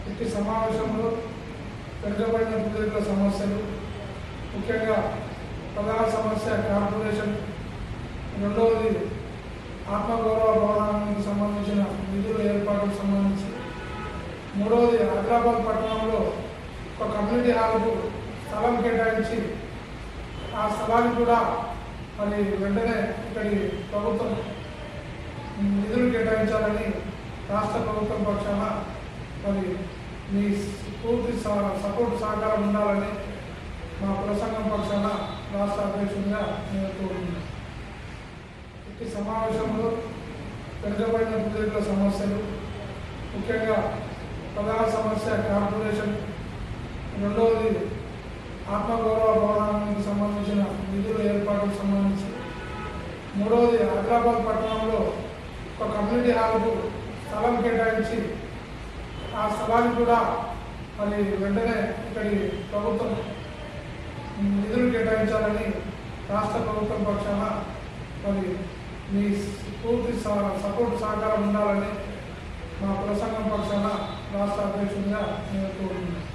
ఇట్టి సమావేశంలో వెనుకబడిన ప్రజల సమస్యలు, ముఖ్యంగా ప్రధాన సమస్య కార్పొరేషన్, రెండవది ఆత్మగౌరవ భవనానికి సంబంధించిన నిధుల ఏర్పాటుకు సంబంధించి, మూడవది హైదరాబాద్ పట్టణంలో ఒక కమ్యూనిటీ హాల్కు స్థలం కేటాయించి ఆ స్థలానికి కూడా మరి వెంటనే ఇక్కడి ప్రభుత్వం నిధులు కేటాయించాలని రాష్ట్ర ప్రభుత్వం పక్షాన మరి మీ పూర్తి సపోర్ట్ సహకారం ఉండాలని మా కుల సంఘం పక్షాన రాష్ట్ర అధ్యక్షుడిగా నేను కోరుతున్నాను. ఈ సమావేశంలో వెనుకబడిన ప్రజల సమస్యలు, ముఖ్యంగా ప్రధాన సమస్య కార్పొరేషన్, రెండవది ఆత్మగౌరవ భవనానికి సంబంధించిన నిధుల ఏర్పాటుకు సంబంధించి, మూడవది హైదరాబాద్ పట్టణంలో ఒక కమ్యూనిటీ హాల్కు స్థలం కేటాయించి ఆ స్థలానికి కూడా మరి వెంటనే ఇక్కడి ప్రభుత్వం నిధులు కేటాయించాలని రాష్ట్ర ప్రభుత్వం పక్షాన మరి మీ పూర్తి సపోర్ట్ సహకారం ఉండాలని మా కుల సంఘం పక్షాన రాష్ట్ర అధ్యక్షుడిగా నేను కోరుతున్నాను.